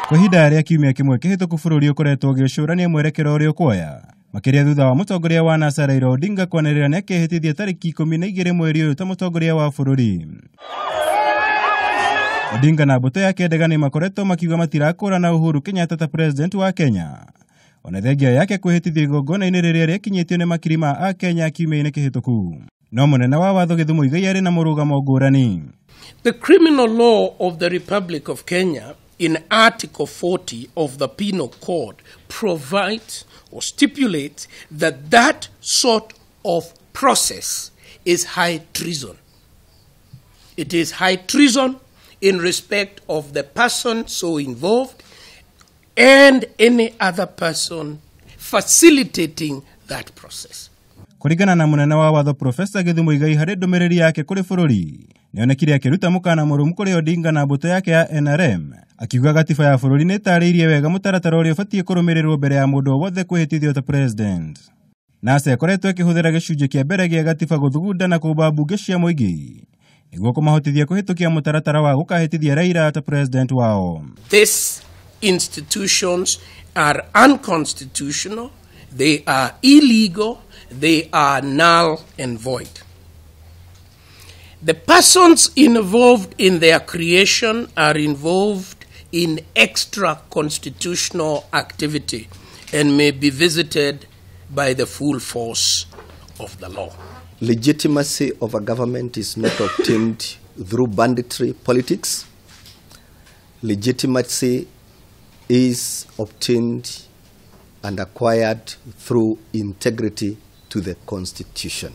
Kwa ihinda rĩa kiumia kĩmwe kĩhĩtũku bũrũri ũkoretwo ũgĩcũrania mwerekero ũrĩa ũkuoya makĩria thutha wa mutongoria wa NASA Raila Odinga kwanĩrĩra nĩ akĩhĩtithia tarĩki 12 mweri ũyũ ta mutongoria wa bũrũri. Odinga na mbũtũ yake ndega nĩ makoretwo makiuga matirakũrana Uhuru Kenyatta ta president wa Kenya. Ona thengia yake kwĩhĩtithia igongona-inĩ rĩrĩa rĩkinyĩtio nĩ makiri ma a Kenya kiumia-inĩ kĩhĩtũku. No munene wa watho Githu Muigai arĩ na mũrũgamo ngũrani. The criminal law of the Republic of Kenya in Article 40 of the Penal Code provides or stipulates that sort of process is high treason. It is high treason in respect of the person so involved and any other person facilitating that process. Kuringana na munene wa watho Profesor Githu Muigai harĩ ndũmĩrĩri yake kũrĩ bũrũri, nĩonekire akĩruta mukana mũrũmu kũrĩ Odinga na mbũtũ yake ya NRM, akiuga gatiba ya bũrũri niitariirie wega mutaratara ũrĩa ũbatiĩ kũrũmĩrĩrwo mbere ya mũndũ owothe kwihitithio ta president. NASA ĩkoretwo ĩkĩhũthĩra gĩcunjĩ kĩa mbere gĩa gatiba gũthugunda na kũmba mbunge cia mũingĩ nĩguo kũmahotithia kũhĩtũkia mutaratara wa gũkahĩtithia Raila ta president wao. These institutions are unconstitutional, they are illegal, they are null and void. The persons involved in their creation are involved in extra-constitutional activity and may be visited by the full force of the law. Legitimacy of a government is not obtained through banditry politics. Legitimacy is obtained and acquired through integrity to the Constitution.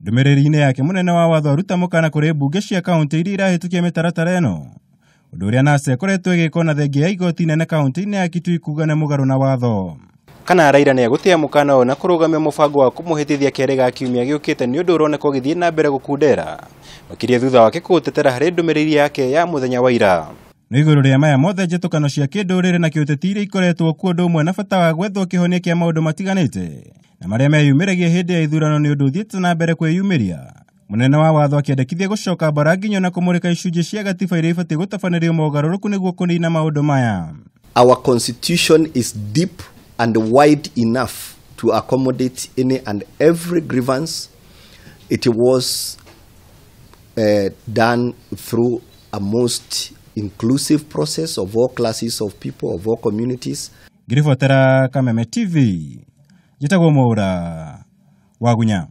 Ndũmĩrĩri-inĩ yake munene wa watho aruta mukana kũrĩ mbunge cia kaunti iria irahĩtũkia mĩtaratara ĩno, ũndũ ũrĩa NASA ĩkoretwo ĩgĩka na thengia ya igoti inene kaunti-inĩ ya Kitui akiuga nĩ mũgaru na watho. Kana Raila nĩ agũtĩa mukana ũyũ na kũrũgamia mũbango wa kũmũhĩtithia kerĩ ga kiumia gĩũkĩte nĩ ũndũ ũroneka ũgĩthiĩ na mbere gũkundera makĩria thutha wake kũũtetera harĩ ndũmĩrĩri yake ya mũthenya wa ira. Nĩ igũrũ rĩa maya mothe njĩtũkano cia kĩndũrĩrĩ na kĩũteti iria ikoretwo kuo ũndũ ũmwe na bata wa gwethwo kĩhonia kĩa maũndũ matiganĩte na marĩa meyumĩragia hĩndĩ ya ithurano nĩ ũndũ ũthiĩte na mbere kwĩyumĩria. Munene wa watho akĩendekithia gũcoka mbara nginya na kũmũrĩka icunjĩ cia gatiba iria ibatiĩ gũtabanĩrio mogarũrũku nĩguo kũniina maũndũ maya. Our constitution is deep and wide enough to accommodate any and every grievance. It was done through a most inclusive process of all classes of people, of all communities. Ngiribotera Kameme TV, jitagwo Mwaura Wagunya.